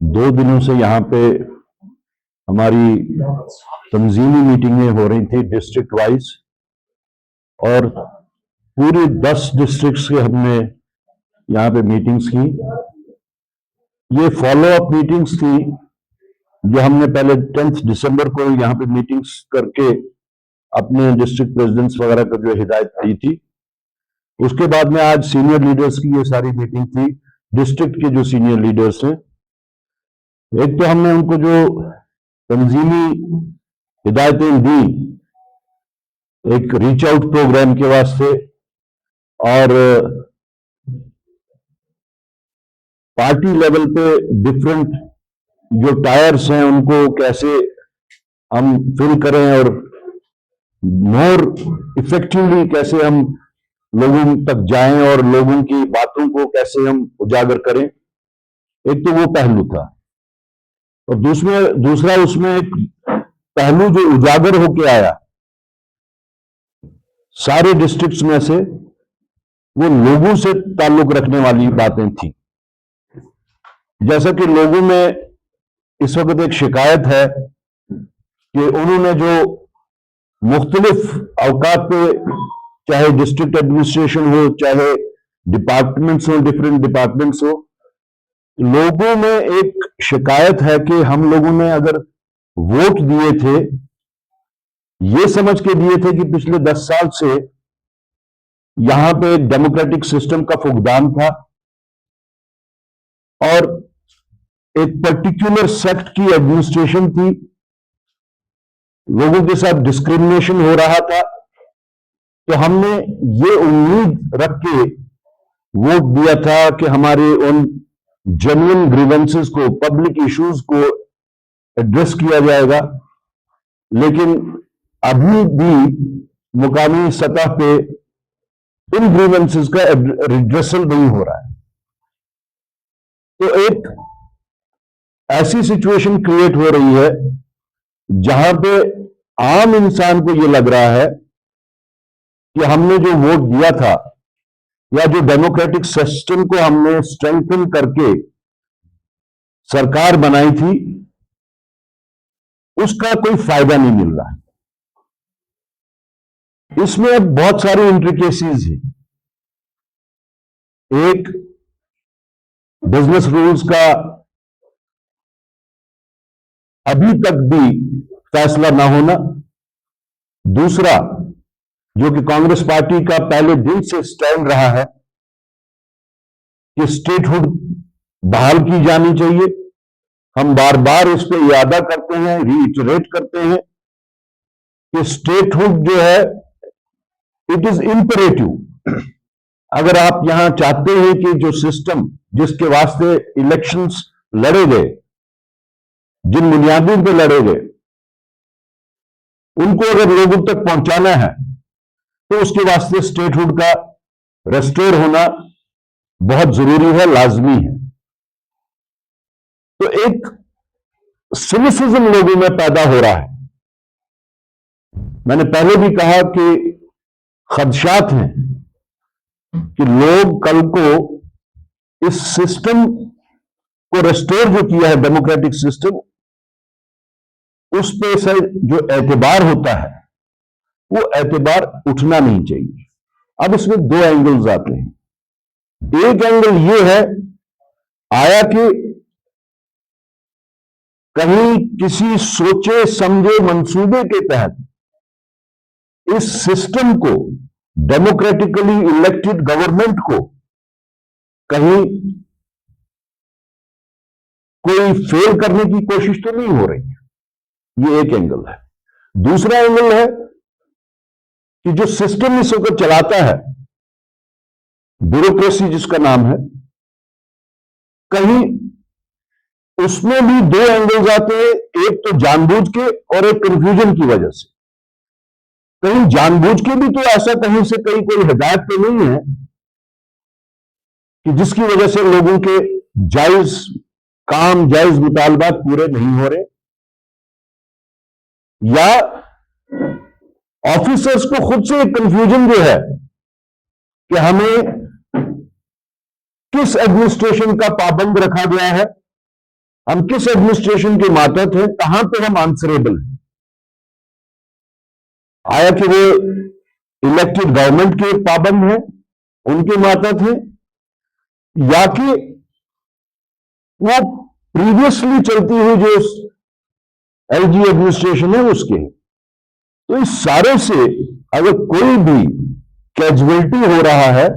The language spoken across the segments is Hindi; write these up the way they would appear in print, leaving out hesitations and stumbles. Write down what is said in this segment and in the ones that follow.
2 दिनों से यहाँ पे हमारी तंजीमी मीटिंगें हो रही थी डिस्ट्रिक्ट वाइज, और पूरी 10 डिस्ट्रिक्ट्स के हमने यहाँ पे मीटिंग्स की। ये फॉलो अप मीटिंग्स थी जो हमने पहले 10 दिसंबर को यहाँ पे मीटिंग्स करके अपने डिस्ट्रिक्ट प्रेसिडेंट्स वगैरह को जो हिदायत दी थी। उसके बाद में आज सीनियर लीडर्स की ये सारी मीटिंग थी, डिस्ट्रिक्ट के जो सीनियर लीडर्स हैं। एक तो हमने उनको जो तंजीमी हिदायतें दी, एक रीच आउट प्रोग्राम के वास्ते, और पार्टी लेवल पे डिफरेंट जो टायर्स हैं उनको कैसे हम फिल करें और मोर इफेक्टिवली कैसे हम लोगों तक जाएं और लोगों की बातों को कैसे हम उजागर करें। एक तो वो पहलू था, और दूसरा उसमें एक पहलू जो उजागर होके आया सारे डिस्ट्रिक्ट्स में से, वो लोगों से ताल्लुक रखने वाली बातें थी। जैसा कि लोगों में इस वक्त एक शिकायत है कि उन्होंने जो मुख्तलिफ अवकात पे, चाहे डिस्ट्रिक्ट एडमिनिस्ट्रेशन हो, चाहे डिपार्टमेंट्स हो, डिफरेंट डिपार्टमेंट्स हो, लोगों में एक शिकायत है कि हम लोगों ने अगर वोट दिए थे, ये समझ के दिए थे कि पिछले 10 साल से यहां पे एक डेमोक्रेटिक सिस्टम का फुकदान था और एक पर्टिकुलर सेक्ट की एडमिनिस्ट्रेशन थी, लोगों के साथ डिस्क्रिमिनेशन हो रहा था। तो हमने ये उम्मीद रख के वोट दिया था कि हमारे उन जेन्युइन ग्रीवेंसेस को, पब्लिक इश्यूज को एड्रेस किया जाएगा। लेकिन अभी भी मुकामी सतह पे इन ग्रीवेंसेस का रिड्रेसल नहीं हो रहा है। तो एक ऐसी सिचुएशन क्रिएट हो रही है जहां पे आम इंसान को यह लग रहा है कि हमने जो वोट दिया था या जो डेमोक्रेटिक सिस्टम को हमने स्ट्रेंथन करके सरकार बनाई थी, उसका कोई फायदा नहीं मिल रहा है। इसमें अब बहुत सारी इंट्रिकेसीज हैं। एक, बिजनेस रूल्स का अभी तक भी फैसला ना होना। दूसरा, जो कि कांग्रेस पार्टी का पहले दिन से स्टैंड रहा है कि स्टेटहुड बहाल की जानी चाहिए। हम बार बार इस पर यादा करते हैं, रीइटरेट करते हैं कि स्टेटहुड जो है इट इज इंपरेटिव। अगर आप यहां चाहते हैं कि जो सिस्टम जिसके वास्ते इलेक्शंस लड़े गए, जिन बुनियादों पे लड़े गए, उनको अगर लोगों तक पहुंचाना है तो उसके वास्ते स्टेटहुड का रेस्टोर होना बहुत जरूरी है, लाजमी है। तो एक सिनिसिज्म लोगों में पैदा हो रहा है। मैंने पहले भी कहा कि खदशात हैं कि लोग कल को इस सिस्टम को रेस्टोर जो किया है, डेमोक्रेटिक सिस्टम, उस पे से जो एतबार होता है वो एतबार उठना नहीं चाहिए। अब इसमें 2 एंगल्स आते हैं। एक एंगल ये है आया कि कहीं किसी सोचे समझे मंसूबे के तहत इस सिस्टम को, डेमोक्रेटिकली इलेक्टेड गवर्नमेंट को, कहीं कोई फेल करने की कोशिश तो नहीं हो रही है। ये एक एंगल है। दूसरा एंगल है कि जो सिस्टम इस वक्त चलाता है, ब्यूरोक्रेसी जिसका नाम है, कहीं उसमें भी 2 एंगल्स आते हैं। एक तो जानबूझ के और एक कंफ्यूजन की वजह से। कहीं जानबूझ के भी तो ऐसा कहीं से कहीं कोई हिदायत तो नहीं है कि जिसकी वजह से लोगों के जायज काम, जायज मुतालबात पूरे नहीं हो रहे, या ऑफिसर्स को खुद से एक कंफ्यूजन जो है कि हमें किस एडमिनिस्ट्रेशन का पाबंद रखा गया है हम किस एडमिनिस्ट्रेशन के मातहत हैं, कहां पे हम आंसरेबल हैं? आया कि वो इलेक्टेड गवर्नमेंट के पाबंद हैं, उनके मातहत हैं, या कि वो प्रीवियसली चलती हुई जो एलजी एडमिनिस्ट्रेशन है उसके? तो इस सारे से अगर कोई भी कैजुअलिटी हो रहा है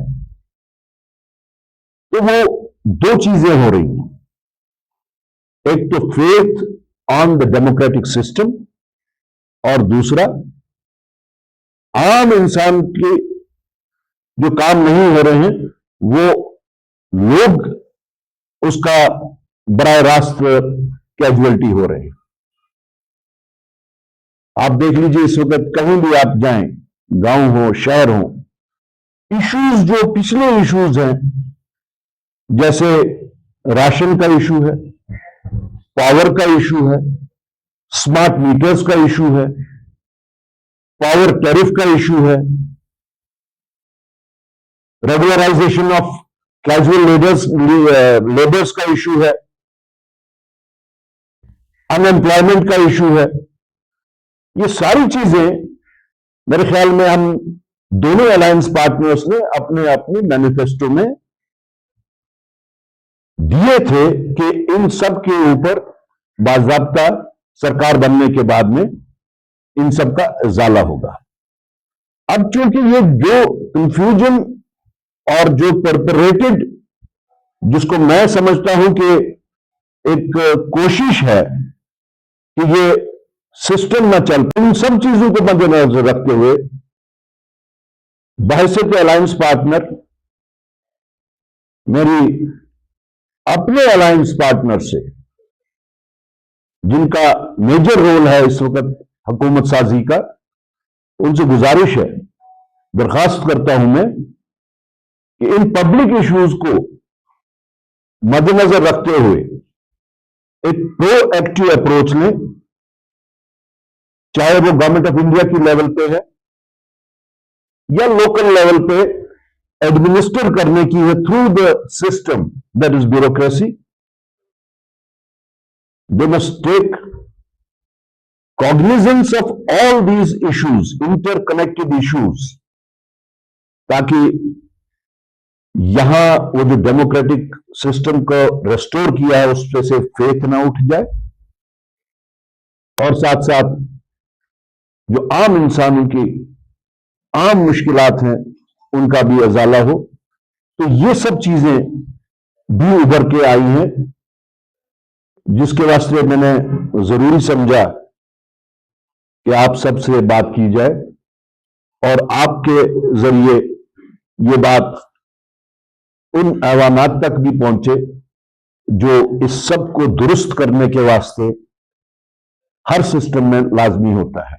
तो वो दो चीजें हो रही हैं। एक तो faith on the democratic system, और दूसरा आम इंसान के जो काम नहीं हो रहे हैं वो लोग उसका बराह रास्त कैजुअलिटी हो रहे हैं। आप देख लीजिए, इस वक्त कहीं भी आप जाएं, गांव हो शहर हो, इश्यूज जो पिछले इश्यूज हैं, जैसे राशन का इशू है, पावर का इशू है, स्मार्ट मीटर्स का इशू है, पावर टैरिफ का इशू है, रेगुलराइजेशन ऑफ कैजुअल लेबर्स का इशू है, अनएम्प्लॉयमेंट का इशू है। ये सारी चीजें मेरे ख्याल में हम दोनों अलायंस पार्टनर्स ने अपने अपने मैनिफेस्टो में दिए थे कि इन सब के ऊपर बाज़ाब्ता सरकार बनने के बाद में इन सब का इजाला होगा। अब चूंकि ये जो कंफ्यूजन और जो परपरेटेड, जिसको मैं समझता हूं कि एक कोशिश है कि ये सिस्टम ना चल, इन सब चीजों को मद्देनजर रखते हुए बहैसियत अलायंस पार्टनर, मेरी अपने अलायंस पार्टनर से, जिनका मेजर रोल है इस वक्त हुकूमत साजी का, उनसे गुजारिश है, दरखास्त करता हूं मैं कि इन पब्लिक इश्यूज को मद्देनजर रखते हुए एक प्रोएक्टिव अप्रोच लें, चाहे वो गवर्नमेंट ऑफ इंडिया की लेवल पे है या लोकल लेवल पे एडमिनिस्टर करने की है through the system that is bureaucracy. They must take cognisance of all these issues, interconnected issues, ताकि यहां वो जो डेमोक्रेटिक सिस्टम को रेस्टोर किया है उस पे से फेथ ना उठ जाए, और साथ साथ जो आम इंसानों की आम मुश्किलात हैं उनका भी अजाला हो। तो ये सब चीजें भी उभर के आई हैं, जिसके वास्ते मैंने जरूरी समझा कि आप सबसे बात की जाए और आपके जरिए ये बात उन ऐवानात तक भी पहुंचे जो इस सब को दुरुस्त करने के वास्ते हर सिस्टम में लाजमी होता है।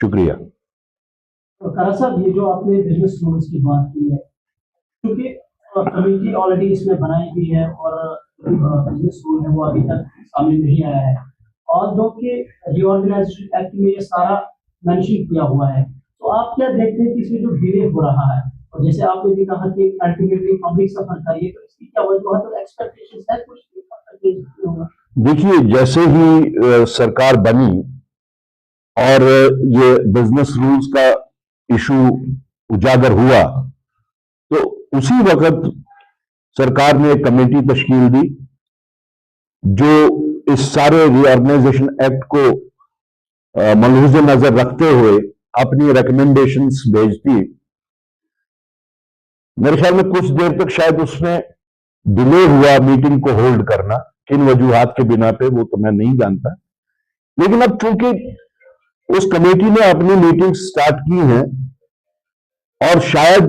शुक्रिया। कारा साहब, ये जो आपने बिजनेस रूल्स की बात की है, क्योंकि कमेटी ऑलरेडी इसमें बनाई गई है और बिजनेस रूल है वो अभी तक सामने नहीं आया है, और दो के रिऑर्गेनाइजेशन एक्ट में ये सारा मेंशन किया हुआ है, तो आप क्या देखते हैं कि इसमें जो डिले हो रहा है, और जैसे आपने भी कहा कि अल्टीमेटली पब्लिक सफर करिए, तो इसकी क्या वजह है, तो एक्सपेक्टेशंस है कुछ? देखिए, जैसे ही सरकार बनी और ये बिजनेस रूल्स का इशू उजागर हुआ, तो उसी वक्त सरकार ने एक कमेटी तश्कील दी जो इस सारे रीऑर्गेनाइजेशन एक्ट को मलहूज़ नजर रखते हुए अपनी रिकमेंडेशंस भेजती। मेरे ख्याल में कुछ देर तक शायद उसमें डिले हुआ मीटिंग को होल्ड करना, किन वजूहात के बिना पे वो तो मैं नहीं जानता, लेकिन अब चूंकि उस कमेटी ने अपनी मीटिंग स्टार्ट की है और शायद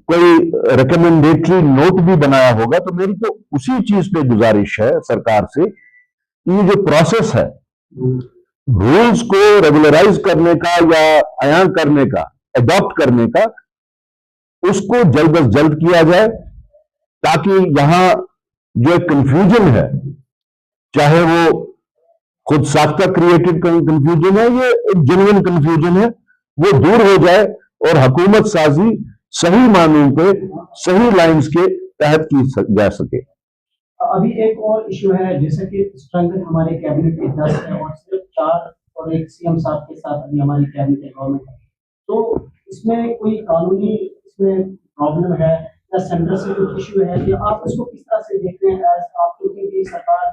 कोई रिकमेंडेटरी नोट भी बनाया होगा, तो मेरी तो उसी चीज पे गुजारिश है सरकार से कि ये जो प्रोसेस है रूल्स को रेगुलराइज करने का या अयां करने का, अडॉप्ट करने का, उसको जल्द अज जल्द किया जाए, ताकि यहां जो एक कंफ्यूजन है, चाहे वो खुद साख्ता क्रिएटेड कंफ्यूजन है, ये एक जेन्युइन कंफ्यूजन है, वो दूर हो जाए और हुकूमत साजी सही मानों पे, सही लाइंस के तहत की जा सके। अभी एक और इशू है, जैसे कि स्ट्रेंथ हमारे कैबिनेट के 10 है और सिर्फ 4 और एक सीएम साहब के साथ अभी हमारी कैबिनेट गवर्नमेंट है। तो इसमें कोई कानूनी इसमें प्रॉब्लम है या सेंटर से कुछ इशू है, या आप इसको किस तरह से देखते हैं एज आप, क्योंकि सरकार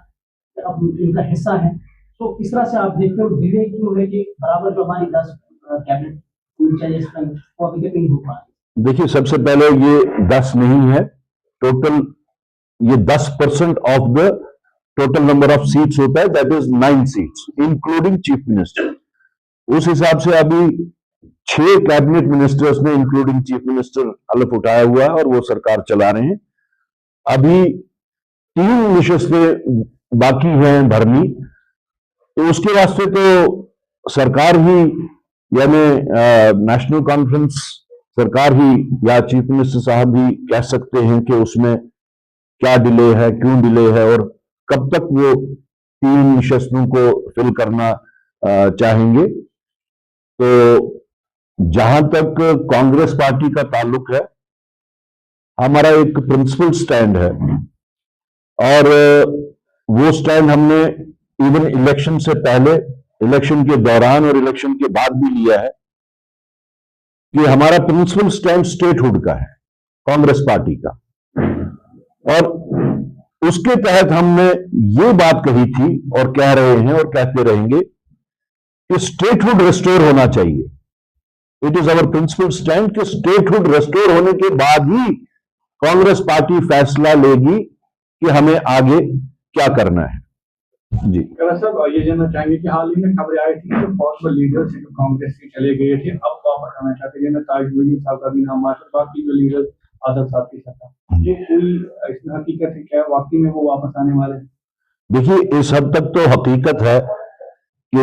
अब इनका हिस्सा है, तो किस तरह से आप देखते हो डिले क्यों है कि बराबर जो हमारी 10 कैबिनेट होनी चाहिए स्ट्रेंथ वो अभी तक नहीं हो पा रही? देखिए, सबसे पहले ये 10 नहीं है टोटल, ये 10% of the total number of seats होता है, that is 9 seats including chief minister. उस हिसाब से अभी 6 कैबिनेट मिनिस्टर्स ने इंक्लूडिंग चीफ मिनिस्टर हलफ उठाया हुआ है और वो सरकार चला रहे हैं। अभी 3 नशिस्तें बाकी हैं भरनी, तो उसके वास्ते तो सरकार ही यानी नेशनल कॉन्फ्रेंस सरकार ही या चीफ मिनिस्टर साहब ही कह सकते हैं कि उसमें क्या डिले है, क्यों डिले है और कब तक वो 3 नशिस्तों को फिल करना चाहेंगे। तो जहां तक कांग्रेस पार्टी का ताल्लुक है, हमारा एक प्रिंसिपल स्टैंड है और वो स्टैंड हमने इवन इलेक्शन से पहले, इलेक्शन के दौरान और इलेक्शन के बाद भी लिया है कि हमारा प्रिंसिपल स्टैंड स्टेटहुड का है, कांग्रेस पार्टी का। और उसके तहत हमने ये बात कही थी और कह रहे हैं और कहते रहेंगे कि स्टेटहुड रेस्टोर होना चाहिए। It is our principal stand कि स्टेटहुड रेस्टोर होने के बाद ही कांग्रेस पार्टी फैसला लेगी कि हमें आगे क्या करना है। जी साहब, ये जानना चाहेंगे कि हाल ही में खबरें आई थी जो पॉसिबल लीडर्स जो कांग्रेस से चले गए थे अब वापस आना चाहते हैं, ताजुद्दीन साहब का भी नाम आ रहा, बाकी जो लीडर्स आजाद साहब के साथ, ये कोई इसमें हकीकत है क्या, वाकई में वो वापस आने वाले हैं? देखिए, इस हद तक तो हकीकत है कि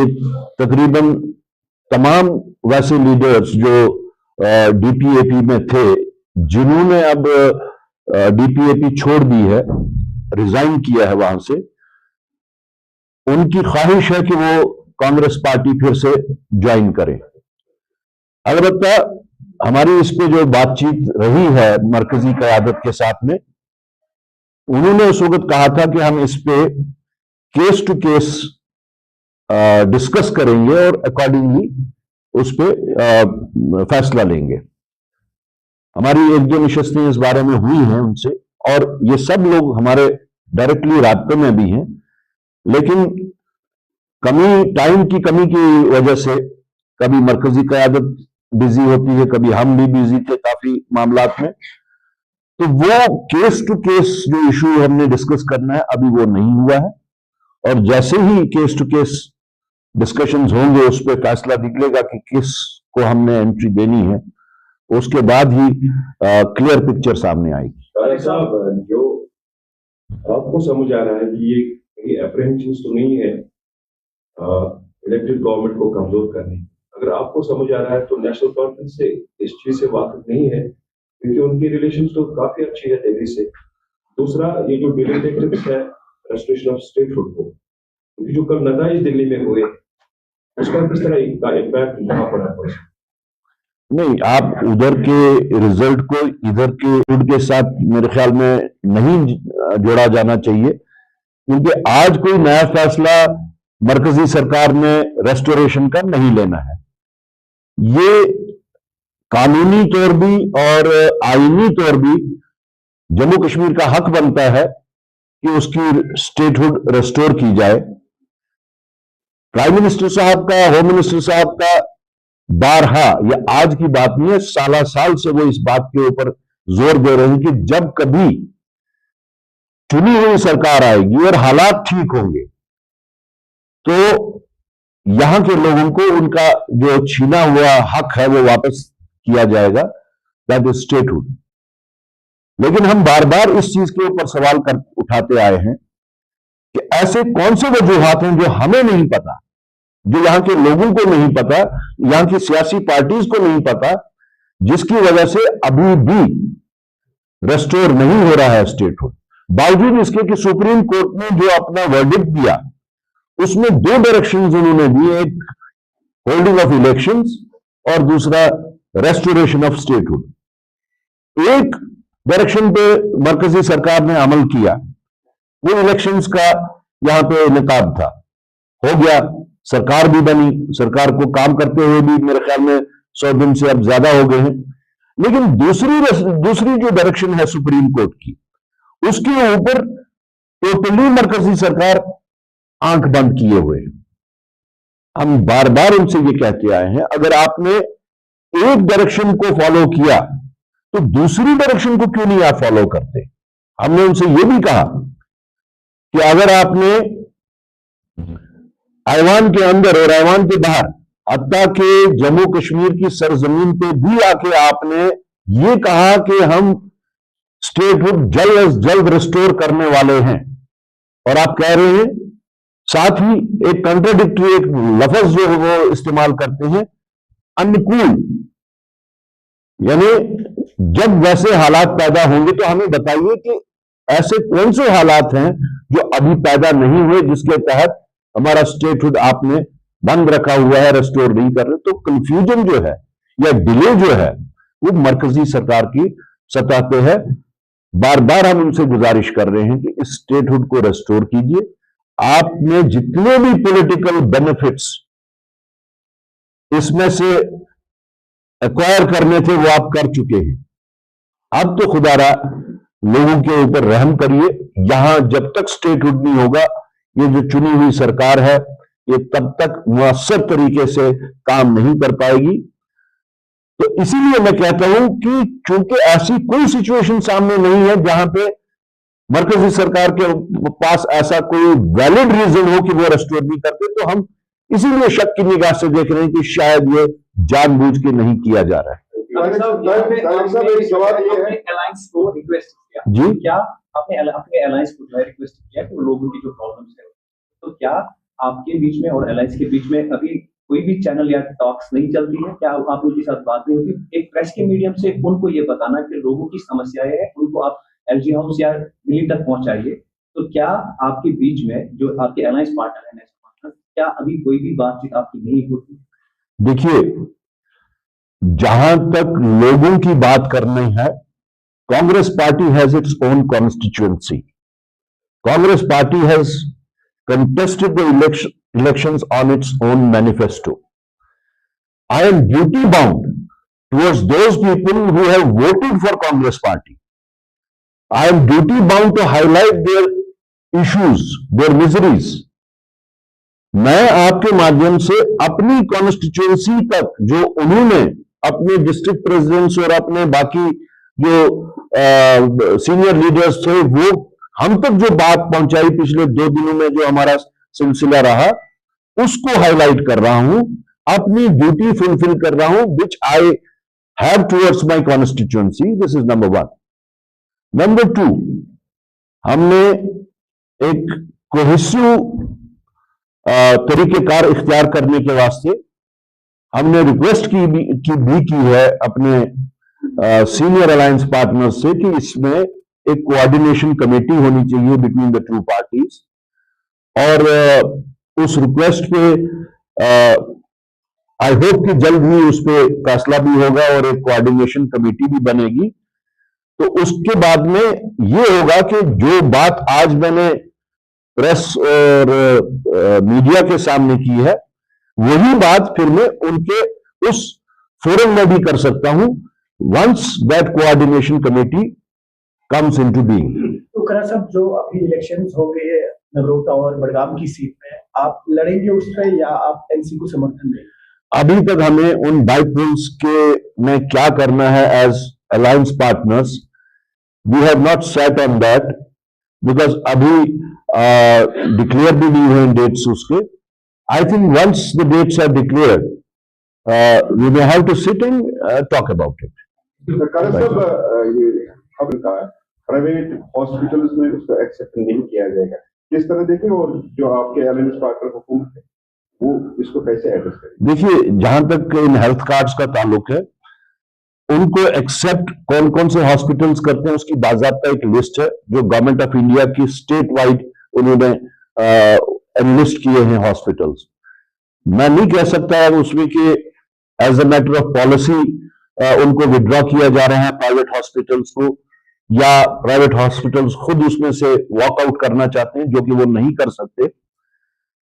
तकरीबन तमाम वैसे लीडर्स जो डीपीएपी में थे, जिन्होंने अब डीपीएपी छोड़ दी है, रिजाइन किया है वहां से, उनकी ख्वाहिश है कि वो कांग्रेस पार्टी फिर से ज्वाइन करें। अलबत्ता हमारी इस पे जो बातचीत रही है मरकजी क़यादत के साथ में, उन्होंने उस वक्त कहा था कि हम इस पे केस टू केस डिस्कस करेंगे और अकॉर्डिंगली उस पे फैसला लेंगे। हमारी 1-2 नशिस्तें इस बारे में हुई हैं उनसे और ये सब लोग हमारे डायरेक्टली राब्ते में भी हैं, लेकिन टाइम की कमी की वजह से कभी मरकजी क़यादत बिजी होती है, कभी हम भी बिजी थे काफी मामलात में, तो वो केस टू केस जो इशू हमने डिस्कस करना है अभी वो नहीं हुआ है। और जैसे ही केस टू केस डिस्कशंस होंगे, उस पर फैसला निकलेगा कि किस को हमने एंट्री देनी है, उसके बाद ही क्लियर पिक्चर सामने आएगी। साहब, जो आपको समझ आ रहा है कि ये अप्रहेंशन तो नहीं है इलेक्टेड गवर्नमेंट को कमजोर करने, अगर आपको समझ आ रहा है तो नेशनल कॉन्फ्रेंस से इस चीज से वाकिफ नहीं है, क्योंकि उनकी रिलेशन तो काफी अच्छी है दिल्ली से। दूसरा, ये जो डिले टेक्टिक्स है रेस्टोरेशन ऑफ स्टेटहुड को, क्योंकि जो कल नताइज दिल्ली में हुए उसका किस तरह का इम्पैक्ट यहाँ पड़ा है? नहीं, आप उधर के रिजल्ट को इधर के साथ मेरे ख्याल में नहीं जोड़ा जाना चाहिए, क्योंकि आज कोई नया फैसला मरकजी सरकार ने रेस्टोरेशन का नहीं लेना है। ये कानूनी तौर भी और आईनी तौर भी जम्मू कश्मीर का हक बनता है कि उसकी स्टेटहुड रेस्टोर की जाए। प्राइम मिनिस्टर साहब का, होम मिनिस्टर साहब का बारहा, यह आज की बात नहीं है, साल से वो इस बात के ऊपर जोर दे रहे हैं कि जब कभी चुनी हुई सरकार आएगी और हालात ठीक होंगे तो यहां के लोगों को उनका जो छीना हुआ हक है वो वापस किया जाएगा, दैट इज स्टेटहुड। लेकिन हम बार बार इस चीज के ऊपर सवाल उठाते आए हैं कि ऐसे कौन से वजूहात हैं जो हमें नहीं पता, जो यहां के लोगों को नहीं पता, यहां की सियासी पार्टीज को नहीं पता, जिसकी वजह से अभी भी रेस्टोर नहीं हो रहा है स्टेटहुड। बावजूद इसके कि सुप्रीम कोर्ट ने जो अपना वर्डिक्ट दिया उसमें 2 डायरेक्शंस उन्होंने दी, एक होल्डिंग ऑफ इलेक्शंस और दूसरा रेस्टोरेशन ऑफ स्टेटहुड। एक डायरेक्शन पे मरकजी सरकार ने अमल किया, वो इलेक्शंस का यहां पे इनेकाब था, हो गया, सरकार भी बनी, सरकार को काम करते हुए भी मेरे ख्याल में 100 दिन से अब ज्यादा हो गए हैं। लेकिन दूसरी जो डायरेक्शन है सुप्रीम कोर्ट की, उसके ऊपर टोटली मरकजी सरकार आंख बंद किए हुए है। हम बार बार उनसे ये कहते आए हैं, अगर आपने एक डायरेक्शन को फॉलो किया तो दूसरी डायरेक्शन को क्यों नहीं आप फॉलो करते। हमने उनसे ये भी कहा कि अगर आपने ऐवान के अंदर और ऐवान के बाहर, हत्ता के जम्मू कश्मीर की सरजमीन पे भी आके आपने ये कहा कि हम स्टेटहुड जल्द अज जल्द रिस्टोर करने वाले हैं, और आप कह रहे हैं, साथ ही एक कंट्राडिक्टरी एक लफ्ज जो है वो इस्तेमाल करते हैं, अनुकूल, यानी जब वैसे हालात पैदा होंगे तो हमें बताइए कि ऐसे कौन से हालात हैं जो अभी पैदा नहीं हुए जिसके तहत हमारा स्टेटहुड आपने बंद रखा हुआ है, रेस्टोर नहीं कर रहे। तो कंफ्यूजन जो है या डिले जो है वो मरकजी सरकार की सतह पे है। बार बार हम उनसे गुजारिश कर रहे हैं कि इस स्टेटहुड को रेस्टोर कीजिए। आपने जितने भी पॉलिटिकल बेनिफिट्स इसमें से एक्वायर करने थे वो आप कर चुके हैं। अब तो खुदारा लोगों के ऊपर रहम करिए। यहां जब तक स्टेटहुड नहीं होगा, ये जो चुनी हुई सरकार है ये तब तक मुअस्सर तरीके से काम नहीं कर पाएगी। तो इसीलिए मैं कहता हूं कि चूंकि ऐसी कोई सिचुएशन सामने नहीं है जहां पे मरकजी सरकार के पास ऐसा कोई वैलिड रीजन हो कि वो रेस्टोर नहीं करते, तो हम इसीलिए शक की निगाह से देख रहे हैं कि शायद ये जानबूझ के नहीं किया जा रहा है। एक सवाल ये है, अलायंस को रिक्वेस्ट किया जी, क्या आपने अपने अलायंस को जो है रिक्वेस्ट किया कि वो लोगों की जो प्रॉब्लम्स है, तो क्या आपके बीच में और अलायंस के बीच में अभी कोई भी चैनल या टॉक्स नहीं चलती है? क्या आप उनके साथ बात नहीं होती? एक प्रेस के मीडियम से उनको ये बताना कि लोगों की समस्याएं हैं, उनको आप एलजी हाउस या दिल्ली तक पहुंचाइए। तो क्या आपके बीच में जो आपके अलायंस पार्टनर है, क्या अभी कोई भी बातचीत आपकी नहीं होती? देखिए, जहां तक लोगों की बात करनी है, Congress party has its own constituency. Congress party has contested the elections on its own manifesto. I am duty bound towards those people who have voted for Congress party. I am duty bound to highlight their issues, their miseries. मैं आपके माध्यम से अपनी कॉन्स्टिट्यूएंसी तक जो उन्होंने अपने डिस्ट्रिक्ट प्रेसिडेंट्स और अपने बाकी जो सीनियर लीडर्स थे, वो हम तक जो बात पहुंचाई पिछले 2 दिनों में जो हमारा सिलसिला रहा, उसको हाईलाइट कर रहा हूं, अपनी ड्यूटी फुलफिल कर रहा हूं which I have towards my constituency. This is number 1। Number 2, हमने एक कोहेसिव तरीकेकार इख्तियार करने के वास्ते हमने रिक्वेस्ट की है अपने सीनियर अलायंस पार्टनर्स से कि इसमें एक कोऑर्डिनेशन कमेटी होनी चाहिए बिटवीन द 2 पार्टीज, और उस रिक्वेस्ट पे आई होप कि जल्द ही उस पे फैसला भी होगा और एक कोऑर्डिनेशन कमेटी भी बनेगी। तो उसके बाद में ये होगा कि जो बात आज मैंने प्रेस और मीडिया के सामने की है, वही बात फिर मैं उनके उस फोरम में भी कर सकता हूं once that coordination committee comes into being। तो खरा साहब, जो अभी इलेक्शंस हो गए हैं नगरोटा और बड़गाम की सीट में, आप लड़ेंगे उस पर या आप एनसी को समर्थन देंगे? अभी तक हमें उन बाइपोल्स के में क्या करना है as alliance partners, we have not set on that, because अभी डिक्लेयर भी नहीं हुए डेट्स उसके। I think once the dates are declared we may have to sit and talk about it. सरकार साहब, ये खबर का प्राइवेट हॉस्पिटल्स में उसको एक्सेप्ट नहीं किया जाएगा, किस तरह देखें, और जो आपके अलायंस पार्टनर हुकूमत है वो इसको कैसे एड्रेस करें? देखिए, जहां तक इन हेल्थ कार्ड्स का ताल्लुक है, उनको एक्सेप्ट कौन कौन से हॉस्पिटल्स करते हैं उसकी बाकायदा एक लिस्ट है जो गवर्नमेंट ऑफ इंडिया की स्टेट वाइड उन्होंने एनलिस्ट किए हैं हॉस्पिटल्स। मैं नहीं कह सकता उसमें कि as a matter of policy उनको विड्रॉ किया जा रहा है प्राइवेट हॉस्पिटल्स को। या प्राइवेट हॉस्पिटल्स खुद उसमें से वॉकआउट करना चाहते हैं, जो कि वो नहीं कर सकते।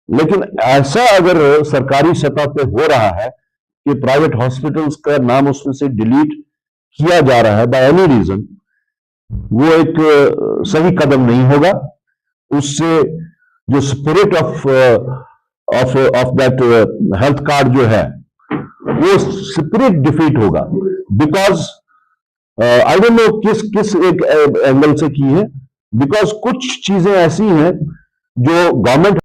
लेकिन ऐसा अगर सरकारी सतह पे हो रहा है कि प्राइवेट हॉस्पिटल्स का नाम उसमें से डिलीट किया जा रहा है बाय एनी रीजन, वो एक सही कदम नहीं होगा। उससे जो spirit of that health card जो है, वो स्पिरिट डिफीट होगा। बिकॉज आई डोंट नो किस एक एंगल से की है, बिकॉज कुछ चीजें ऐसी हैं जो गवर्नमेंट